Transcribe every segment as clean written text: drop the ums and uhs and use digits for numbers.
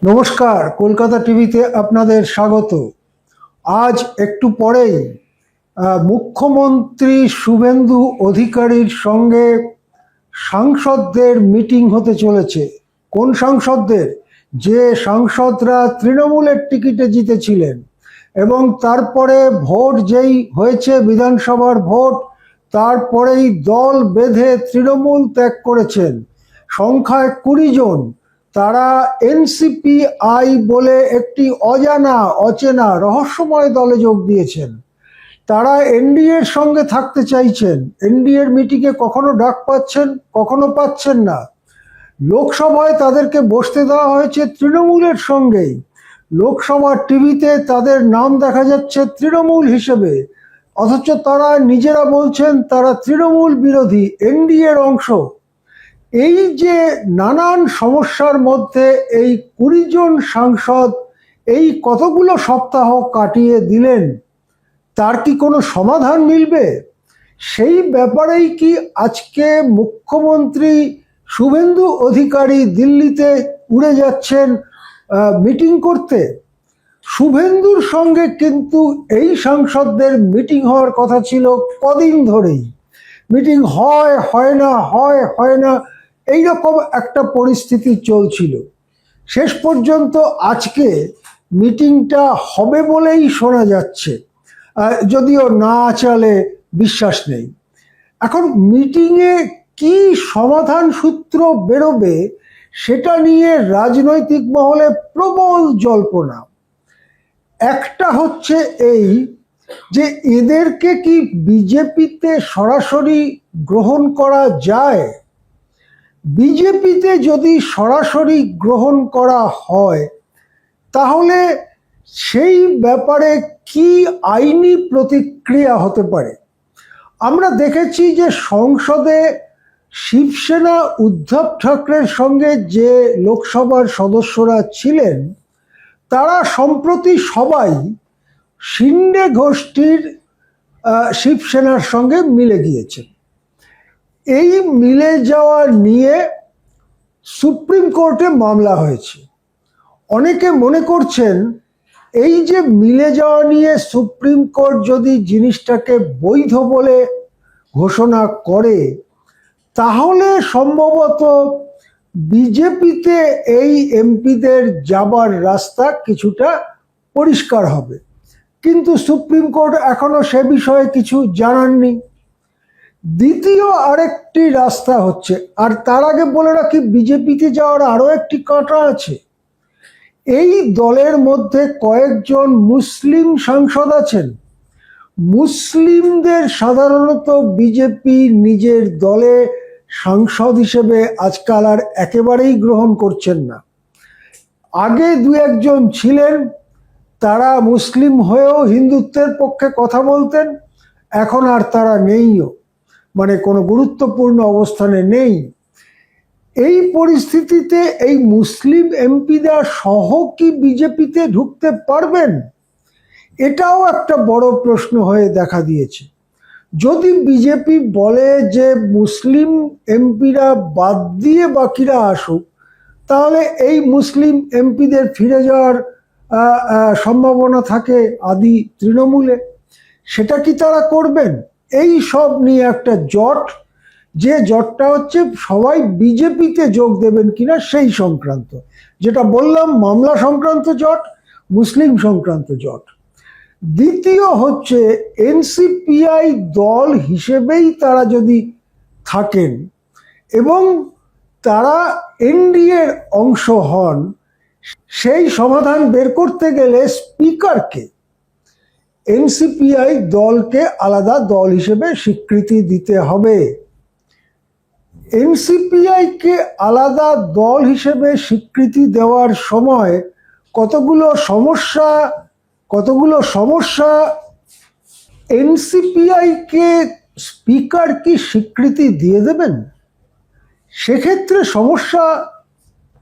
নমস্কার, কলকাতা টিভিতে আপনাদের স্বাগত। আজ একটু পরেই মুখ্যমন্ত্রী শুভেন্দু অধিকারীর সঙ্গে সাংসদদের মিটিং হতে চলেছে। কোন সাংসদদের? যে সাংসদরা তৃণমূলের টিকিটে জিতেছিলেন এবং তারপরে ভোট যেই হয়েছে বিধানসভার ভোট, তারপরেই দল বেঁধে তৃণমূল ত্যাগ করেছেন। সংখ্যায় 20 জন। তারা এনসিপিআই বলে একটি অচেনা রহস্যময় দলে যোগ দিয়েছেন। তারা এনডিএর সঙ্গে থাকতে চাইছেন। এনডিএর মিটিংয়ে কখনো ডাক পাচ্ছেন, কখনো পাচ্ছেন না। লোকসভায় তাদেরকে বসতে দেওয়া হয়েছে তৃণমূলের সঙ্গেই। লোকসভার টিভিতে তাদের নাম দেখা যাচ্ছে তৃণমূল হিসেবে, অথচ তারা নিজেরা বলছেন তারা তৃণমূল বিরোধী, এনডিএর অংশ। এই যে নানান সমস্যার মধ্যে এই 20 জন সাংসদ এই কতগুলো সপ্তাহ কাটিয়ে দিলেন, তার কি কোনো সমাধান মিলবে? সেই ব্যাপারেই কি আজকে মুখ্যমন্ত্রী শুভেন্দু অধিকারী দিল্লিতে উড়ে যাচ্ছেন মিটিং করতে? শুভেন্দুর সঙ্গে কিন্তু এই সাংসদদের মিটিং হওয়ার কথা ছিল কদিন ধরেই। মিটিং হয় না, এইরকম একটা পরিস্থিতি চলছিল। শেষ পর্যন্ত আজকে মিটিংটা হবে বলেই শোনা যাচ্ছে, যদিও না চলে বিশ্বাস নেই। এখন মিটিংয়ে কি সমাধান সূত্র বেরোবে সেটা নিয়ে রাজনৈতিক মহলে প্রবল জল্পনা। একটা হচ্ছে এই যে এদেরকে কি বিজেপিতে সরাসরি গ্রহণ করা যায়? বিজেপিতে যদি সরাসরি গ্রহণ করা হয় তাহলে সেই ব্যাপারে কি আইনি প্রতিক্রিয়া হতে পারে? আমরা দেখেছি যে সংসদে শিবসেনা উদ্ধব ঠাকরের সঙ্গে যে লোকসভার সদস্যরা ছিলেন তারা সম্প্রতি সবাই শিন্ডে গোষ্ঠীর শিবসেনার সঙ্গে মিলে গিয়েছেন। এই মিলে যাওয়া নিয়ে সুপ্রিম কোর্টে মামলা হয়েছে। অনেকে মনে করছেন এই যে মিলে যাওয়া নিয়ে সুপ্রিম কোর্ট যদি জিনিসটাকে বৈধ বলে ঘোষণা করে তাহলে সম্ভবত বিজেপিতে এই এমপিদের যাবার রাস্তা কিছুটা পরিষ্কার হবে, কিন্তু সুপ্রিম কোর্ট এখনো সে বিষয়ে কিছু জানাননি। দ্বিতীয় আরেকটি রাস্তা হচ্ছে, আর তার আগে বলে রাখি বিজেপিতে যাওয়ার আরো একটি কাঁটা আছে। এই দলের মধ্যে কয়েকজন মুসলিম সাংসদ আছেন। মুসলিমদের সাধারণত বিজেপি নিজের দলে সাংসদ হিসেবে আজকাল আর একেবারেই গ্রহণ করছেন না। আগে দু একজন ছিলেন, তারা মুসলিম হয়েও হিন্দুত্বের পক্ষে কথা বলতেন, এখন আর তারা নেইও, মানে কোনো গুরুত্বপূর্ণ অবস্থানে নেই। এই পরিস্থিতিতে এই মুসলিম এমপিরা সহ কি বিজেপিতে ঢুকতে পারবেন? এটাও একটা বড় প্রশ্ন হয়ে দেখা দিয়েছে। যদি বিজেপি বলে যে মুসলিম এমপিরা বাদ দিয়ে বাকিরা আসুক, তাহলে এই মুসলিম এমপিদের ফিরে যাওয়ার সম্ভাবনা থাকে আদি তৃণমূলে। সেটা কি তারা করবেন? এই সব নিয়ে একটা জট, যে জটটা হচ্ছে সবাই বিজেপিতে যোগ দেবেন কিনা সেই সংক্রান্ত। যেটা বললাম, মামলা সংক্রান্ত জট, মুসলিম সংক্রান্ত জট। দ্বিতীয় হচ্ছে এনসিপিআই দল হিসেবেই তারা যদি থাকেন এবং তারা এনডিএর অংশ হন, সেই সমাধান বের করতে গেলে স্পিকারকে, এনসিপিআই দলকে আলাদা দল হিসেবে স্বীকৃতি দিতে হবে। এনসিপিআইকে আলাদা দল হিসেবে স্বীকৃতি দেওয়ার সময় কতগুলো সমস্যা এনসিপিআইকে স্পিকার কি স্বীকৃতি দিয়ে দেবেন? সেক্ষেত্রে সমস্যা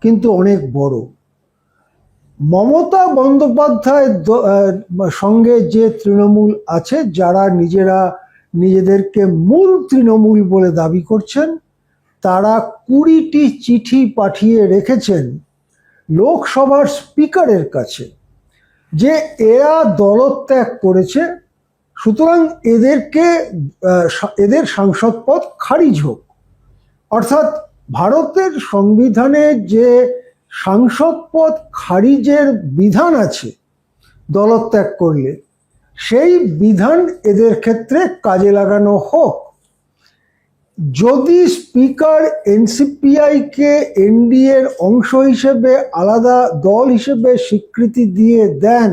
কিন্তু অনেক বড়। মমতা বন্দ্যোপাধ্যায়ের সঙ্গে যে তৃণমূল আছে, যারা নিজেদেরকে মূল তৃণমূল বলে দাবি করছেন, তারা 20টি চিঠি পাঠিয়ে রেখেছেন লোকসভার স্পিকারের কাছে যে এরা দলত্যাগ করেছে, সুতরাং এদের সাংসদ পদ খারিজ হোক। অর্থাৎ ভারতের সংবিধানে যে সাংসদ পদ খারিজের বিধান আছে দলত্যাগ করলে, সেই বিধান এদের ক্ষেত্রে কাজে লাগানো হোক। যদি স্পিকার এনসিপিআইকে এনডিএর অংশ হিসেবে, আলাদা দল হিসেবে স্বীকৃতি দিয়ে দেন,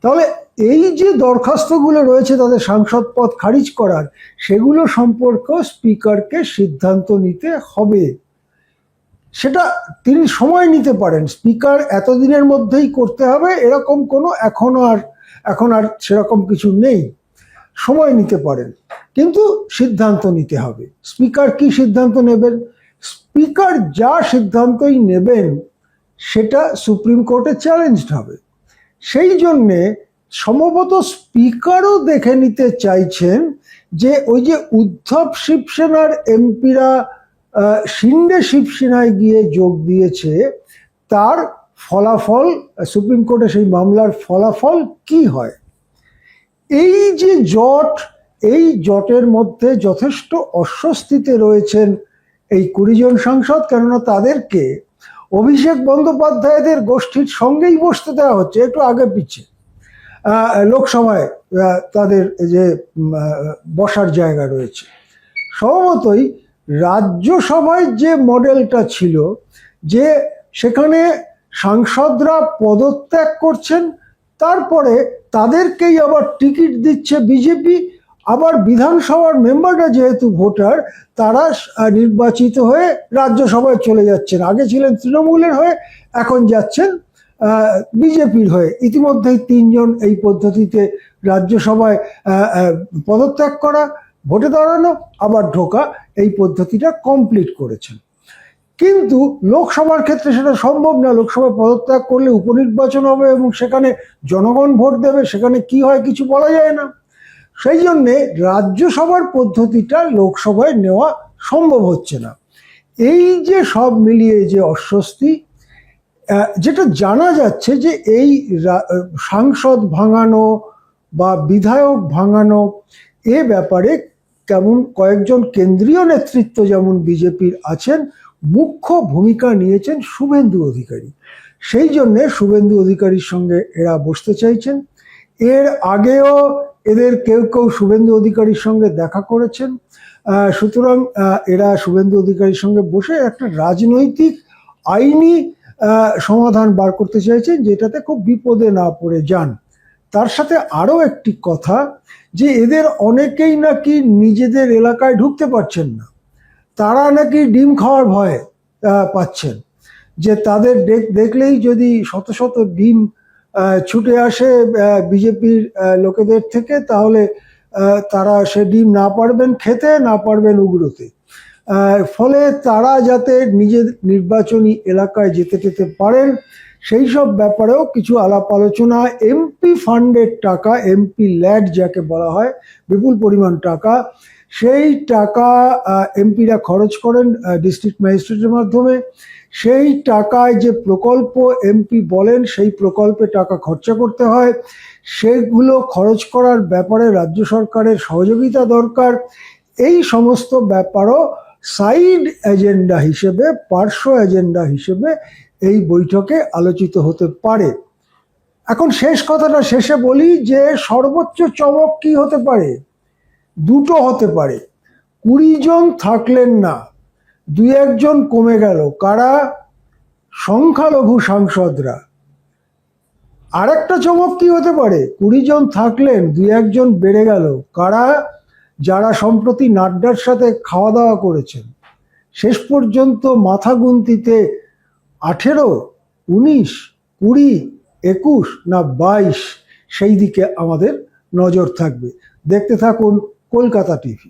তাহলে এই যে দরখাস্তগুলো রয়েছে তাদের সাংসদ পদ খারিজ করার, সেগুলো সম্পর্কে স্পিকারকে সিদ্ধান্ত নিতে হবে। সেটা তিনি সময় নিতে পারেন, স্পিকার এতদিনের মধ্যেই করতে হবে এরকম কোনো এখন আর সেরকম কিছু নেই, সময় নিতে পারেন, কিন্তু সিদ্ধান্ত নিতে হবে। স্পিকার কি সিদ্ধান্ত নেবেন? স্পিকার যা সিদ্ধান্তই নেবেন সেটা সুপ্রিম কোর্টে চ্যালেঞ্জড হবে। সেই জন্যে সম্ভবত স্পিকারও দেখে নিতে চাইছেন যে ওই যে উদ্ধব শিবসেনার এমপিরা শিন্ডে শিবসেনায় গিয়ে যোগ দিয়েছে, তার ফলাফল, সুপ্রিম কোর্টে সেই মামলার ফলাফল কি হয়। এই যে জোট, এই জোটের মধ্যে যথেষ্ট অস্বস্তিতে রয়েছেন এই 20 জন সাংসদ, কেননা তাদেরকে অভিষেক বন্দ্যোপাধ্যায়দের গোষ্ঠীর সঙ্গেই বসতে দেওয়া হচ্ছে, একটু আগে পিছিয়ে লোকসভায় তাদের যে বসার জায়গা রয়েছে। স্বভাবতই রাজ্যসভায় যে মডেলটা ছিল, যে সেখানে সাংসদরা পদত্যাগ করছেন, তারপরে তাদেরকেই আবার টিকিট দিচ্ছে বিজেপি, আবার বিধানসভার মেম্বাররা যেহেতু ভোটার, তারা নির্বাচিত হয়ে রাজ্যসভায় চলে যাচ্ছেন। আগে ছিলেন তৃণমূলের হয়ে, এখন যাচ্ছেন বিজেপির হয়ে। ইতিমধ্যেই 3 জন এই পদ্ধতিতে রাজ্যসভায় পদত্যাগ করা, ভোটে দাঁড়ানো, আবার ঢোকা, এই পদ্ধতিটা কমপ্লিট করেছেন। কিন্তু লোকসভার ক্ষেত্রে সেটা সম্ভব না। লোকসভায় পদত্যাগ করলে উপনির্বাচন হবে এবং সেখানে জনগণ ভোট দেবে, সেখানে কি হয় কিছু বলা যায় না। সেই জন্যে রাজ্যসভার পদ্ধতিটা লোকসভায় নেওয়া সম্ভব হচ্ছে না। এই যে সব মিলিয়ে যে অস্বস্তি, যেটা জানা যাচ্ছে যে এই সাংসদ ভাঙানো বা বিধায়ক ভাঙানো, এ ব্যাপারে কেমন কয়েকজন কেন্দ্রীয় নেতৃত্ব যেমন বিজেপির আছেন, মুখ্য ভূমিকা নিয়েছেন শুভেন্দু অধিকারী। সেই জন্যে শুভেন্দু অধিকারীর সঙ্গে এরা বসতে চাইছেন। এর আগেও এদের কেউ কেউ শুভেন্দু অধিকারীর সঙ্গে দেখা করেছেন। সুতরাং এরা শুভেন্দু অধিকারীর সঙ্গে বসে একটা রাজনৈতিক আইনি সমাধান বার করতে চাইছেন, যেটাতে খুব বিপদে না পড়ে যান। তার সাথে আরও একটি কথা, যে এদের অনেকেই নাকি নিজেদের এলাকায় ঢুকতে পারছেন না, তারা নাকি ডিম খাওয়ার ভয় পাচ্ছেন, যে তাদের দেখলেই যদি শত শত ডিম ছুটে আসে বিজেপির লোকেদের থেকে, তাহলে তারা সে ডিম না পারবেন খেতে, না পারবেন উগড়োতে। ফলে তারা যাতে নিজের নির্বাচনী এলাকায় যেতে পারেন, সেই সব ব্যাপারেও কিছু আলাপ আলোচনা। এমপি ফান্ডের টাকা, এমপি ল্যাড যাকে বলা হয়, বিপুল পরিমাণ টাকা, সেই টাকা এমপিরা খরচ করেন ডিস্ট্রিক্ট ম্যাজিস্ট্রেটের মাধ্যমে। সেই টাকায় যে প্রকল্প এমপি বলেন, সেই প্রকল্পে টাকা খরচা করতে হয়। সেগুলো খরচ করার ব্যাপারে রাজ্য সরকারের সহযোগিতা দরকার। এই সমস্ত ব্যাপারও সাইড এজেন্ডা হিসেবে, পার্শ্ব এজেন্ডা হিসেবে এই বৈঠকে আলোচিত হতে পারে। এখন শেষ কথাটা শেষে বলি, যে সর্বোচ্চ চমক কি হতে পারে? দুটো হতে পারে। 20 জন থাকলেন না, 2-1 জন কমে গেল। কারা? সংখ্যালঘু সাংসদরা। আরেকটা চমক কি হতে পারে? 20 জন থাকলেন, 2-1 জন বেড়ে গেল। কারা? যারা সম্প্রতি নাড্ডার সাথে খাওয়া দাওয়া করেছেন। শেষ পর্যন্ত মাথা গুনতিতে 18, 19, 20, 21 না 22, সেই দিকে আমাদের নজর থাকবে। দেখতে থাকুন কলকাতা টিভি।